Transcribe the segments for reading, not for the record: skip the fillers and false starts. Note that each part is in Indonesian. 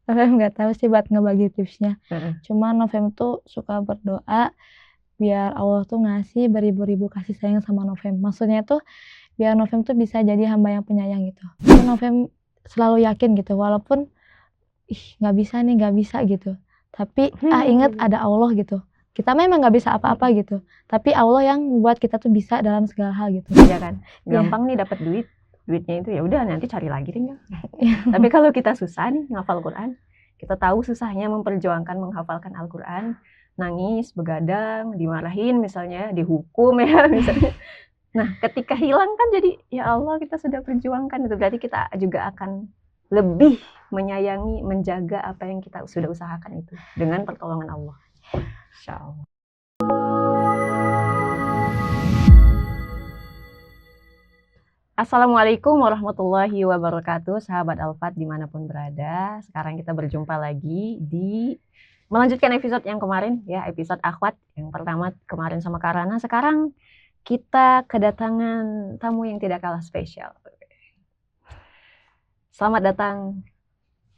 Novem nggak tahu sih buat ngebagi tipsnya. Cuma Novem tuh suka berdoa biar Allah tuh ngasih beribu-ribu kasih sayang sama Novem. Maksudnya tuh biar Novem tuh bisa jadi hamba yang penyayang gitu. Novem selalu yakin gitu, walaupun nggak bisa gitu. Tapi ingat ada Allah gitu. Kita memang nggak bisa apa-apa gitu. Tapi Allah yang membuat kita tuh bisa dalam segala hal gitu. Iya kan? Gampang nih dapat duitnya itu ya udah nanti cari lagi tinggal. Tapi kalau kita susah nih ngafal Quran, kita tahu susahnya memperjuangkan menghafalkan Al-Quran, nangis, begadang, dimarahin misalnya, dihukum ya misalnya. Nah, ketika hilang kan jadi ya Allah kita sudah perjuangkan itu, berarti kita juga akan lebih menyayangi, menjaga apa yang kita sudah usahakan itu dengan pertolongan Allah. Insyaallah. Assalamualaikum warahmatullahi wabarakatuh, sahabat Al-Fat dimanapun berada. Sekarang kita berjumpa lagi di melanjutkan episode yang kemarin ya, episode akhwat yang pertama kemarin sama Karana. Sekarang kita kedatangan tamu yang tidak kalah spesial. Selamat datang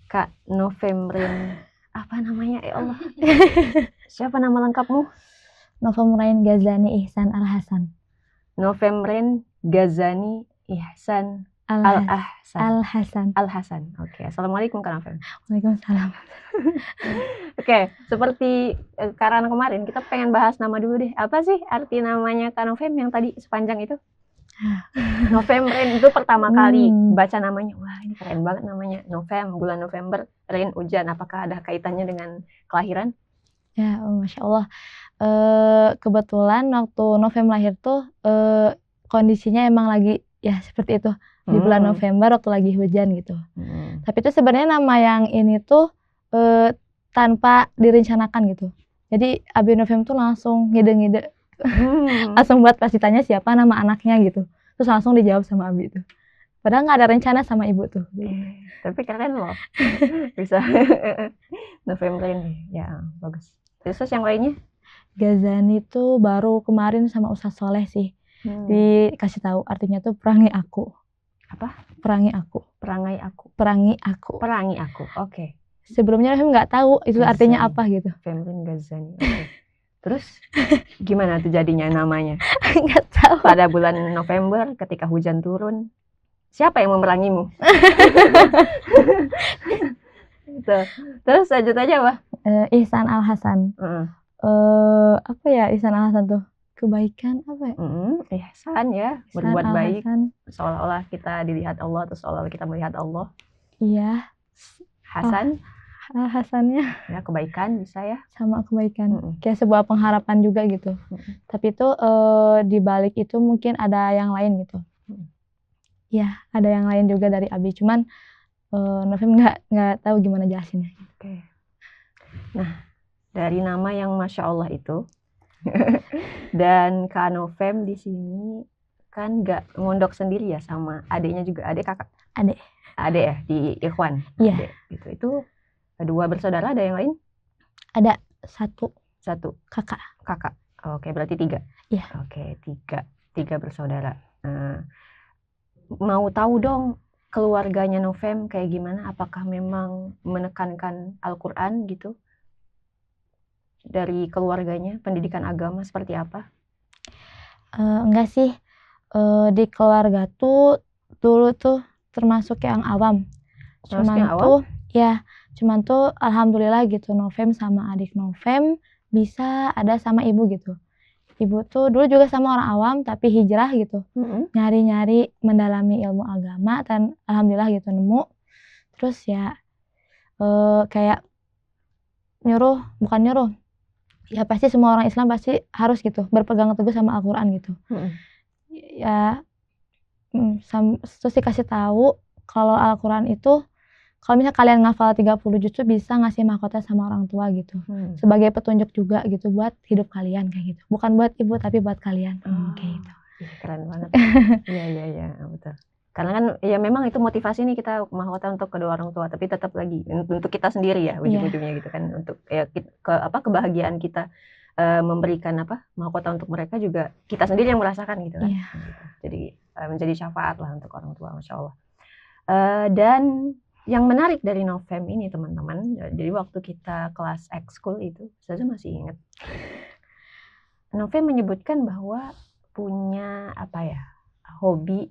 Kak Novemrin. Apa namanya ya Allah? Siapa nama lengkapmu? Novemrin Ghazani Ihsan Al-Hasan. Novemrin Ghazani Ihsan Al-Hasan. Oke, Assalamualaikum Kak Novem. Waalaikumsalam. Oke, seperti karena kemarin kita pengen bahas nama dulu deh. Apa sih arti namanya Kak Novem yang tadi sepanjang itu? Novemrin itu pertama kali baca namanya. Wah, ini keren banget namanya. Bulan November, Rin hujan. Apakah ada kaitannya dengan kelahiran? Ya, Masya Allah. Kebetulan waktu Novem lahir tuh kondisinya emang lagi ya seperti itu di bulan November waktu lagi hujan gitu. Tapi itu sebenarnya nama yang ini tuh tanpa direncanakan gitu. Jadi Abi Novem tuh langsung ngide-ngide, langsung buat pas ditanya siapa nama anaknya gitu. Terus langsung dijawab sama Abi tuh. Padahal nggak ada rencana sama ibu tuh. Tapi keren loh, bisa November ini, ya bagus. Terus yang lainnya? Ghazani tuh baru kemarin sama Ustaz Soleh sih. Dikasih tahu artinya tuh perangi aku. Apa? Perangi aku. Perangi aku. Perangi aku. Perangi aku. Oke. Sebelumnya Rahim nggak tahu itu Ghazani. artinya apa gitu. Femrin Ghazani. Okay. Terus gimana tuh jadinya namanya? Nggak tahu. Pada bulan November ketika hujan turun, siapa yang memerangimu? Terus lanjut aja apa? Ihsan Al-Hasan. Apa ya Ihsan Al-Hasan tuh? Kebaikan apa ya? Ihsan ya, berbuat baik. Seolah-olah kita dilihat Allah atau seolah-olah kita melihat Allah. Iya. Hasan. Hasannya. Ya, kebaikan bisa ya. Sama kebaikan. Kayak sebuah pengharapan juga gitu. Tapi itu di balik itu mungkin ada yang lain gitu. Ya, ada yang lain juga dari Abi. Cuman Novem nggak tahu gimana jelasinnya. Oke. Nah, dari nama yang Masya Allah itu dan Kak Novem di sini kan nggak ngondok sendiri ya sama adiknya juga, adik kakak? Adik ya di Ikhwan. Iya. Gitu. Itu dua bersaudara, ada yang lain? Ada satu kakak. Oke, berarti 3. Iya. Oke, 3 bersaudara. Mau tahu dong keluarganya Novem kayak gimana? Apakah memang menekankan Al-Quran gitu? Dari keluarganya, pendidikan agama seperti apa? Enggak sih, di keluarga tuh dulu tuh termasuk yang awam. Cuman tuh alhamdulillah gitu Novem sama adik Novem bisa ada sama ibu gitu. Ibu tuh dulu juga sama orang awam tapi hijrah gitu. Nyari-nyari mendalami ilmu agama dan alhamdulillah gitu nemu. Terus ya kayak bukan nyuruh. Ya pasti semua orang Islam pasti harus gitu berpegang teguh sama Al-Quran gitu. Ya terus dikasih tahu kalau Al-Quran itu kalau misalnya kalian ngafal 30 juz tuh bisa ngasih mahkota sama orang tua gitu. Sebagai petunjuk juga gitu buat hidup kalian kayak gitu. Bukan buat ibu tapi buat kalian kayak gitu. Keren banget. Iya, betul. Karena kan ya memang itu motivasi nih kita mahkota untuk kedua orang tua, tapi tetap lagi untuk kita sendiri ya ujung-ujungnya gitu kan, untuk ya kebahagiaan kita memberikan mahkota untuk mereka juga kita sendiri yang merasakan gitu kan. Jadi menjadi syafaat lah untuk orang tua, Masya Allah. Dan Yang menarik dari Novem ini teman-teman, jadi waktu kita kelas ekskul itu, saya masih ingat. Novem menyebutkan bahwa punya apa ya, hobi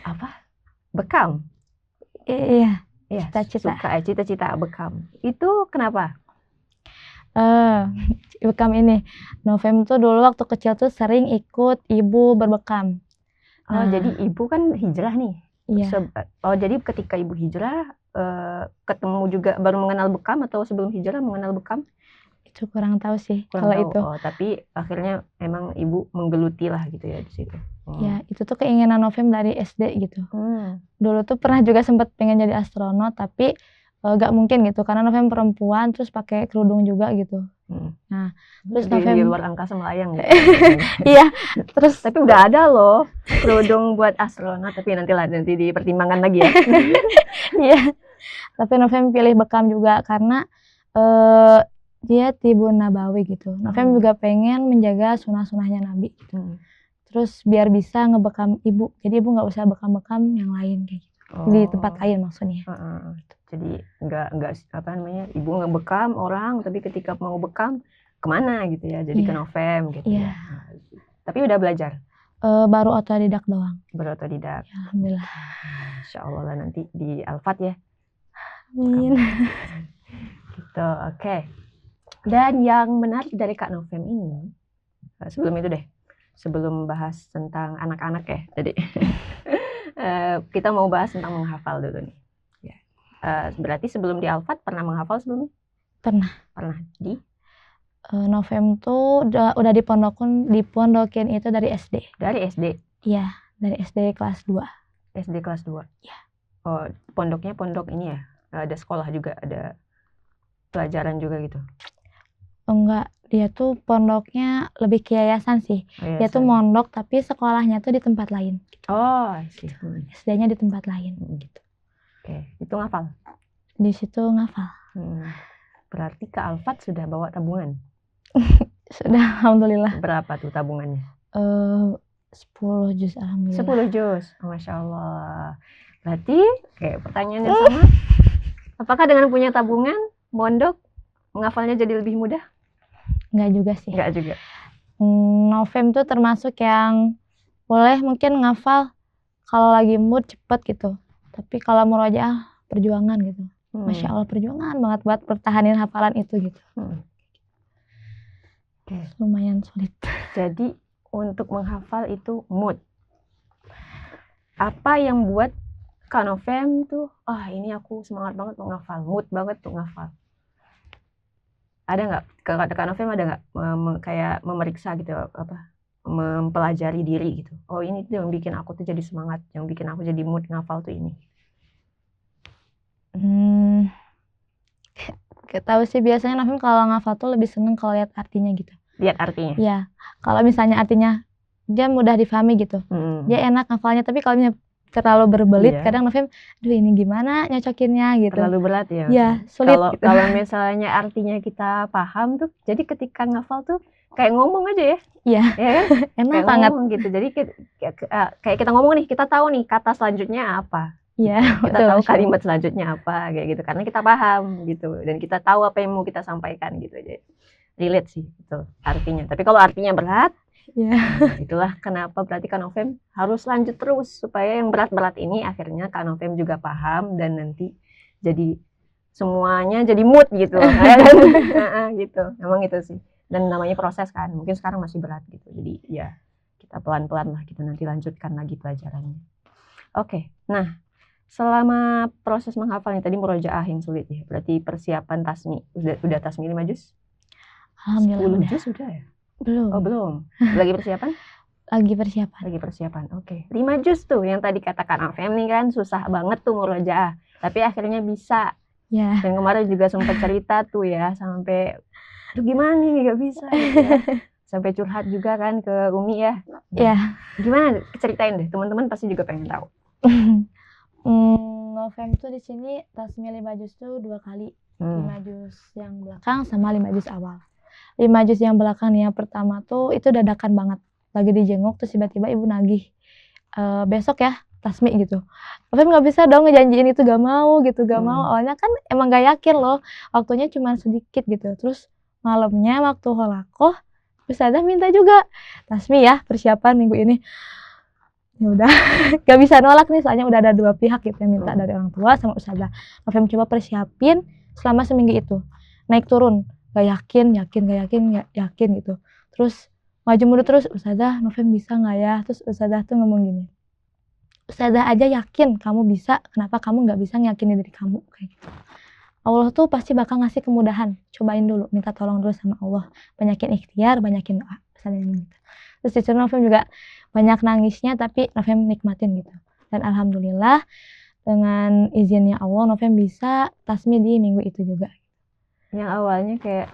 apa? Bekam. Iya, Ya, cita-cita. suka cita-cita bekam. Itu kenapa? Bekam ini. Novem tuh dulu waktu kecil tuh sering ikut ibu berbekam. Oh, jadi ibu kan hijrah nih. Iya. Oh, jadi ketika ibu hijrah ketemu juga baru mengenal bekam atau sebelum hijrah mengenal bekam? Itu kurang tahu sih Kurang kalau tahu. itu. Oh, tapi akhirnya emang ibu menggeluti lah gitu ya di situ. Ya, itu tuh keinginan Novem dari SD gitu. Dulu tuh pernah juga sempat pengen jadi astronot, tapi gak mungkin gitu karena Novem perempuan terus pakai kerudung juga gitu. Nah, terus Novem di luar angkasa melayang gitu. Iya, terus tapi udah ada loh kerudung buat astronot, tapi nanti dipertimbangkan lagi ya. Iya. Tapi Novem pilih bekam juga karena dia Tibun Nabawi gitu. Novem juga pengen menjaga sunah-sunahnya Nabi gitu. Terus biar bisa ngebekam ibu. Jadi ibu nggak usah bekam-bekam yang lain kayak gitu. Di tempat lain maksudnya. Jadi nggak apa namanya, ibu ngebekam orang, tapi ketika mau bekam kemana gitu ya, jadi ke Novem gitu ya. Tapi udah belajar? Baru otodidak doang. Baru otodidak. Ya, alhamdulillah. Insya Allah lah nanti di Alfat ya. Amin. Gitu, oke. Dan yang menarik dari Kak Novem ini, sebelum itu deh, sebelum bahas tentang anak-anak ya, jadi kita mau bahas tentang menghafal dulu nih. Berarti sebelum di Alfat pernah menghafal sebelumnya? Pernah. Di? Novem tuh udah dipondokin itu dari SD. Dari SD? Iya, dari SD kelas 2. SD kelas 2? Iya. Oh, pondoknya pondok ini ya? Ada sekolah juga, ada pelajaran juga gitu? Enggak, dia tuh pondoknya lebih ke yayasan sih. Dia tuh mondok tapi sekolahnya tuh di tempat lain. Oh, sih. SD-nya di tempat lain gitu. Oke, itu ngafal? Di situ ngafal. Berarti ke Alfat sudah bawa tabungan? Sudah, alhamdulillah. Berapa tuh tabungannya? 10 juz, alhamdulillah. 10 juz, Masya Allah. Berarti, kayak pertanyaan yang sama. Apakah dengan punya tabungan, mondok, menghafalnya jadi lebih mudah? Enggak juga sih. Enggak juga. Novem tuh termasuk yang boleh mungkin ngafal kalau lagi mood cepet gitu. Tapi kalau murojaah perjuangan gitu. Masya Allah, perjuangan banget buat pertahanin hafalan itu gitu. Lumayan sulit. Jadi untuk menghafal itu mood. Apa yang buat Kak Novem tuh, ini aku semangat banget mau ngafal, mood banget tuh ngafal? Ada nggak? Kak Novem ada nggak kayak memeriksa gitu, mempelajari diri gitu? Oh, ini tuh yang bikin aku tuh jadi semangat, yang bikin aku jadi mood ngafal tuh ini. Gak tahu sih, biasanya Novem kalau ngafal tuh lebih seneng kalau lihat artinya gitu. Lihat artinya? Iya. Kalau misalnya artinya dia mudah difahami gitu, dia enak ngafalnya. Tapi kalau misalnya terlalu berbelit, kadang Novem, aduh ini gimana nyocokinnya gitu. Terlalu berat ya? Iya, sulit gitu. Kalau misalnya artinya kita paham tuh, jadi ketika ngafal tuh kayak ngomong aja ya? Iya, ya kan? enak kayak banget. Ngomong gitu. Jadi kayak kita ngomong nih, kita tahu nih kata selanjutnya apa. Iya, kita tahu kalimat selanjutnya apa kayak gitu, karena kita paham gitu, dan kita tahu apa yang mau kita sampaikan gitu aja. Relate sih itu artinya. Tapi kalau artinya berat, itulah kenapa berarti Kak Novem harus lanjut terus supaya yang berat-berat ini akhirnya Kak Novem juga paham dan nanti jadi semuanya jadi mood gitu. Gitu. Emang itu sih. Dan namanya proses kan. Mungkin sekarang masih berat gitu. Jadi ya kita pelan-pelan lah kita nanti lanjutkan lagi pelajarannya. Oke. Nah, selama proses menghafalnya tadi murojaah yang sulit ya. Berarti persiapan tasmi. Udah tasmi 5 juz? Alhamdulillah. 10 juz sudah ya? Belum. Oh, belum. Lagi persiapan? Lagi persiapan. Oke. 5 juz tuh yang tadi katakan Novem nih kan susah banget tuh murojaah. Tapi akhirnya bisa. Ya. Dan kemarin juga sempat cerita tuh ya, sampai aduh gimana nih gak bisa gitu ya. Sampai curhat juga kan ke Umi ya. Iya. Gimana? Ceritain deh, teman-teman pasti juga pengen tahu. Novem tuh di sini tasmi 5 juz tuh 2 kali. 5 juz yang belakang sama 5 juz awal. 5 juz yang belakang nih, yang pertama tuh itu dadakan banget. Lagi dijenguk terus tiba-tiba ibu nagih. Besok ya tasmi gitu. Novem nggak bisa dong ngejanjiin itu, gak mau gitu, gak mau. Awalnya kan emang gak yakin loh, waktunya cuma sedikit gitu. Terus malamnya waktu holakoh, ustadzah minta juga, tasmi ya persiapan minggu ini. Ya udah, gak bisa nolak nih, soalnya udah ada dua pihak gitu yang minta, dari orang tua sama ustadzah. Novem coba persiapin selama seminggu itu, naik turun, gak yakin gitu. Terus maju mundur terus, ustadzah Novem bisa nggak ya? Terus ustadzah tuh ngomong gini, ustadzah aja yakin kamu bisa, kenapa kamu nggak bisa ngeyakinin diri kamu, kayak gitu. Allah tuh pasti bakal ngasih kemudahan, cobain dulu, minta tolong dulu sama Allah, banyakin ikhtiar, banyakin doa, gitu. Terus di Novem juga banyak nangisnya, tapi Novem nikmatin gitu. Dan alhamdulillah dengan izinnya Allah, Novem bisa tasmi di minggu itu juga. Yang awalnya kayak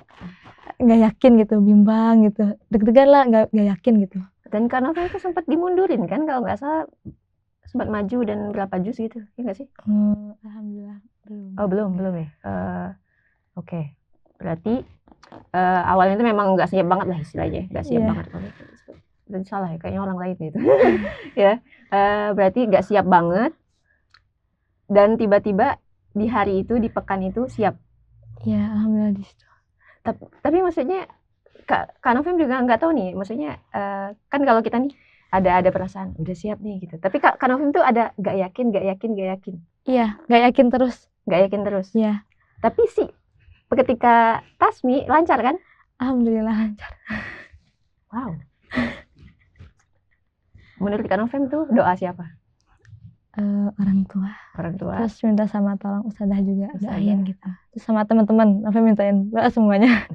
nggak yakin gitu, bimbang gitu, deg-degan lah, nggak yakin gitu. Dan Kak Novem itu sempat dimundurin kan kalau nggak salah, sempat maju dan berapa juz gitu, ya nggak sih? Alhamdulillah belum. Oh belum ya. Oke. Berarti awalnya itu memang nggak siap banget lah istilahnya, nggak siap banget. Dan salah ya, kayaknya orang lain gitu. Ya, berarti nggak siap banget. Dan tiba-tiba di hari itu, di pekan itu siap. Ya alhamdulillah di situ. Tapi maksudnya Kak Novem juga nggak tahu nih, maksudnya kan kalau kita nih ada perasaan udah siap nih gitu. Tapi Kak Novem tuh ada nggak yakin. Iya, nggak yakin terus. Iya. Tapi sih ketika tasmi lancar kan? Alhamdulillah lancar. Wow. Menurut Kak Novem tuh doa siapa? Orang tua. Terus minta sama tolong ustadzah juga doain gitu. Terus sama teman-teman, Novem mintain doa semuanya.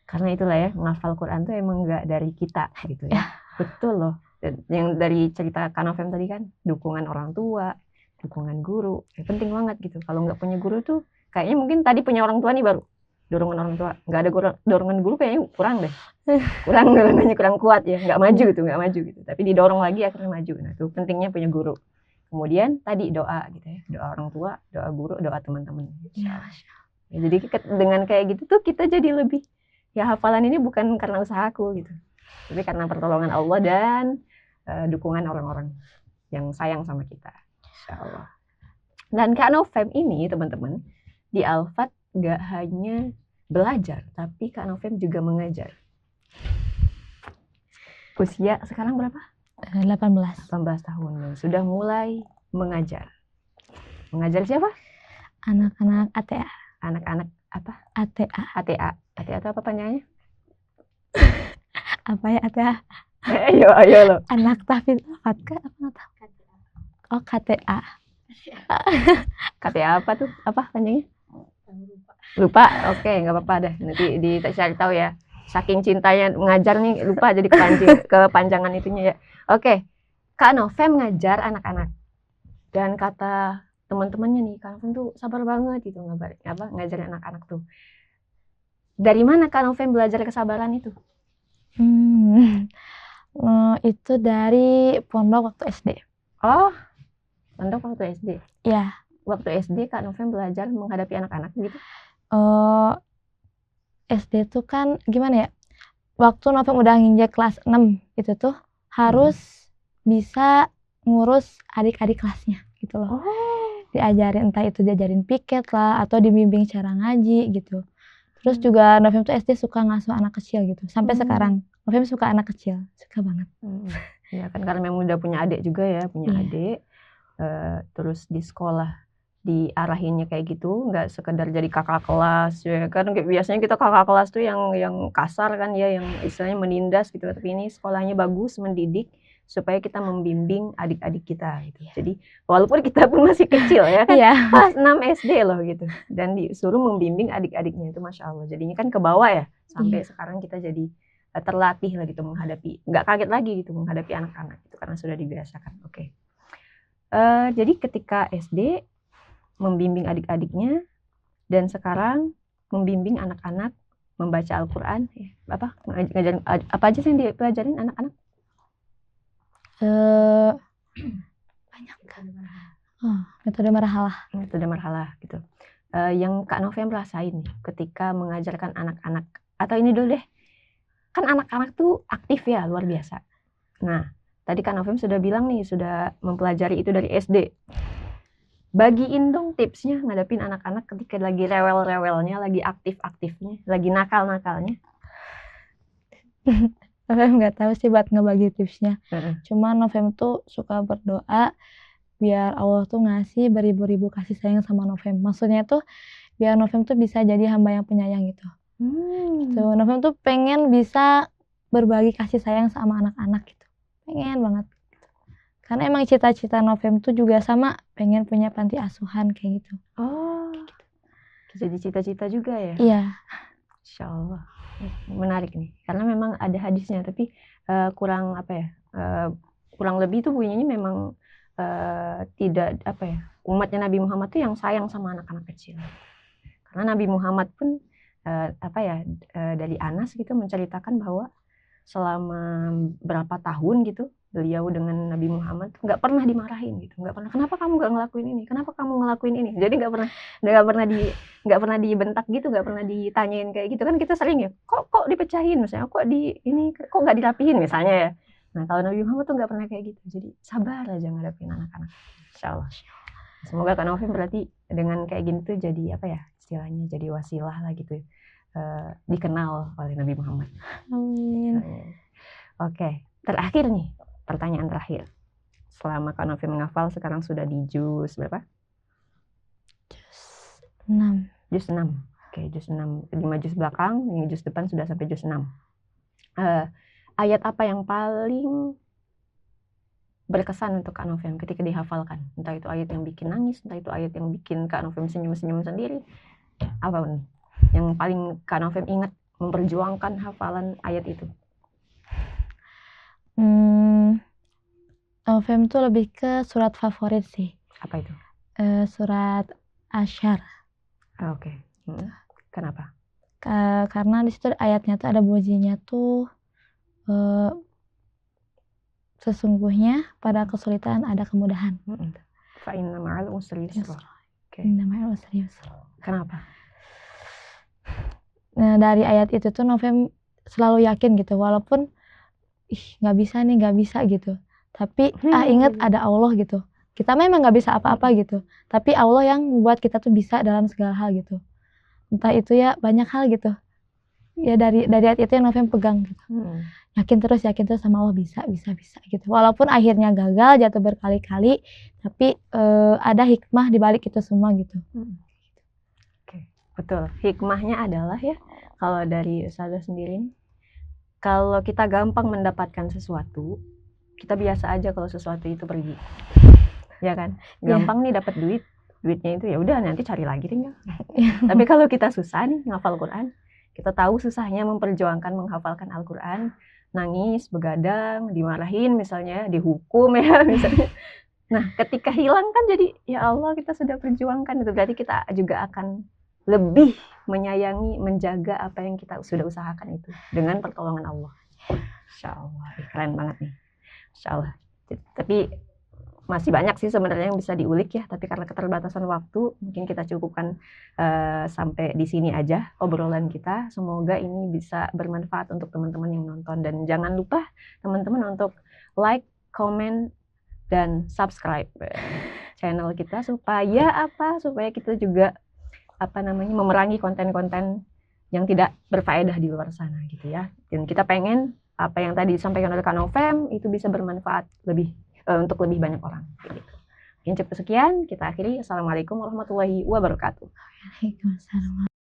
Karena itulah ya, menghafal Quran tuh emang nggak dari kita gitu ya. Betul loh. Dan yang dari cerita Kak Novem tadi kan, dukungan orang tua, dukungan guru, penting banget gitu. Kalau nggak punya guru tuh, kayaknya mungkin tadi punya orang tua nih baru dorongan orang tua, nggak ada dorongan guru kayaknya kurang deh, dorongannya kurang kuat ya, nggak maju gitu. Tapi didorong lagi akhirnya maju. Nah itu pentingnya punya guru. Kemudian tadi doa gitu ya, doa orang tua, doa guru, doa teman-teman. Ya, jadi dengan kayak gitu tuh kita jadi lebih, ya hafalan ini bukan karena usahaku gitu, tapi karena pertolongan Allah dan dukungan orang-orang yang sayang sama kita, insyaallah. Dan Kak Novem ini teman-teman di Al-Fat gak hanya belajar, tapi Kak Novem juga mengajar. Usia sekarang berapa? 18 tahun. Sudah mulai mengajar. Mengajar siapa? Anak-anak ATA. Anak-anak apa? ATA itu apa panjangnya? Apa ya ATA? Ayo lo. Anak tahfidz Fatkah apa nggak tahu? Oh KTA. KTA apa tuh? Apa panjangnya? Lupa. Oke, nggak apa-apa dah. Nanti dicari tahu ya. Saking cintanya mengajar nih lupa jadi kepanjangan itunya ya. Oke. Kak Novem ngajar anak-anak. Dan kata teman-temannya nih, Kak Novem tuh sabar banget gitu ngajarin anak-anak tuh. Dari mana Kak Novem belajar kesabaran itu? Itu dari pondok waktu SD. Oh, pondok waktu SD? Iya. Waktu SD Kak Novem belajar menghadapi anak-anak gitu? SD tuh kan gimana ya, waktu Novem udah nginjek kelas 6 itu tuh harus bisa ngurus adik-adik kelasnya gitu loh. Diajarin, entah itu diajarin piket lah atau dibimbing cara ngaji gitu. Terus juga Novem tuh SD suka ngasuh anak kecil gitu. Sampai sekarang Novem suka anak kecil, suka banget. Ya kan karena memang udah punya adik juga ya, adik. Terus di sekolah diarahinnya kayak gitu, nggak sekedar jadi kakak kelas ya kan. Biasanya kita kakak kelas tuh yang kasar kan ya, yang istilahnya menindas gitu. Tapi ini sekolahnya bagus, mendidik supaya kita membimbing adik-adik kita gitu. Jadi walaupun kita pun masih kecil ya kan, kelas 6 SD loh gitu, dan disuruh membimbing adik-adiknya itu masya Allah. Jadinya kan ke bawah ya, sampai sekarang kita jadi terlatih lah gitu menghadapi, nggak kaget lagi gitu menghadapi anak-anak itu karena sudah dibiasakan. Oke. Jadi ketika SD membimbing adik-adiknya, dan sekarang membimbing anak-anak membaca Al-Quran. Ngajarin apa aja sih yang dipelajarin anak-anak? Banyak kan. Metode marhalah gitu. Yang Kak Novem rasain ketika mengajarkan anak-anak, atau ini dulu deh, kan anak-anak tuh aktif ya, luar biasa. Nah tadi Kak Novem sudah bilang nih, sudah mempelajari itu dari SD. Bagiin dong tipsnya ngadepin anak-anak ketika lagi rewel-rewelnya, lagi aktif-aktifnya, lagi nakal-nakalnya. Novem nggak tahu sih buat ngebagi tipsnya. Cuma Novem tuh suka berdoa biar Allah tuh ngasih beribu-ribu kasih sayang sama Novem. Maksudnya tuh biar Novem tuh bisa jadi hamba yang penyayang gitu. Tuh, Novem tuh pengen bisa berbagi kasih sayang sama anak-anak gitu. Pengen banget. Karena emang cita-cita Novem tuh juga sama, pengen punya panti asuhan kayak gitu. Oh, jadi cita-cita juga ya? Iya. Insya Allah. Menarik nih, karena memang ada hadisnya, tapi kurang apa ya? Kurang lebih tuh bunyinya memang tidak apa ya? Umatnya Nabi Muhammad tuh yang sayang sama anak-anak kecil. Karena Nabi Muhammad pun dari Anas gitu menceritakan bahwa selama berapa tahun gitu beliau dengan Nabi Muhammad nggak pernah dimarahin gitu, nggak pernah, kenapa kamu nggak ngelakuin ini, kenapa kamu ngelakuin ini, jadi nggak pernah dibentak gitu, nggak pernah ditanyain kayak gitu kan. Kita sering ya, kok dipecahin misalnya, kok nggak dirapihin misalnya ya. Nah kalau Nabi Muhammad tuh nggak pernah kayak gitu, jadi sabar aja ngadepin anak-anak. Insya Allah. Semoga Kak Novem berarti dengan kayak gini tuh jadi apa ya istilahnya, jadi wasilah lah gitu, dikenal oleh Nabi Muhammad. Amin. Oke, terakhir nih, pertanyaan terakhir. Selama Kak Novem menghafal sekarang sudah di juz berapa? Juz 6. Oke, juz 6. 5 juz belakang, 5 juz depan sudah sampai juz 6. Ayat apa yang paling berkesan untuk Kak Novem ketika dihafalkan? Entah itu ayat yang bikin nangis, entah itu ayat yang bikin Kak Novem senyum-senyum sendiri. Apapun yang paling Kak Novem ingat memperjuangkan hafalan ayat itu. Novem tuh lebih ke surat favorit sih. Apa itu? Surat Asyar. Oke. Kenapa? Karena di situ ayatnya tuh ada bunyinya tuh sesungguhnya pada kesulitan ada kemudahan. Fa inna ma'al usri yusra. Inna ma'al usri yusra. Kenapa? Nah, dari ayat itu tuh Novem selalu yakin gitu, walaupun nggak bisa gitu. Tapi ingat ada Allah gitu. Kita memang nggak bisa apa-apa gitu. Tapi Allah yang membuat kita tuh bisa dalam segala hal gitu. Entah itu ya banyak hal gitu. Ya dari ayat itu yang Novem pegang gitu. Yakin terus sama Allah bisa gitu. Walaupun akhirnya gagal, jatuh berkali-kali, tapi ada hikmah di balik itu semua gitu. Betul, hikmahnya adalah ya, kalau dari Ustazah sendiri, kalau kita gampang mendapatkan sesuatu, kita biasa aja kalau sesuatu itu pergi, ya kan? Gampang nih dapat duitnya itu ya udah nanti cari lagi tinggal. Tapi kalau kita susah nih ngafal Quran, kita tahu susahnya memperjuangkan menghafalkan Al-Quran, nangis, begadang, dimarahin misalnya, dihukum ya misalnya. Nah, ketika hilang kan jadi ya Allah kita sudah perjuangkan, itu berarti kita juga akan lebih menyayangi, menjaga apa yang kita sudah usahakan itu dengan pertolongan Allah. Insya Allah, keren banget nih. Insya Allah. Tapi masih banyak sih sebenarnya yang bisa diulik ya, tapi karena keterbatasan waktu, mungkin kita cukupkan sampai di sini aja obrolan kita. Semoga ini bisa bermanfaat untuk teman-teman yang nonton, dan jangan lupa teman-teman untuk like, comment, dan subscribe channel kita supaya kita juga memerangi konten-konten yang tidak berfaedah di luar sana gitu ya. Dan kita pengen apa yang tadi disampaikan oleh Kak Novem itu bisa bermanfaat untuk lebih banyak orang gitu. Mungkin cukup sekian, kita akhiri. Assalamualaikum warahmatullahi wabarakatuh. Waalaikumsalam.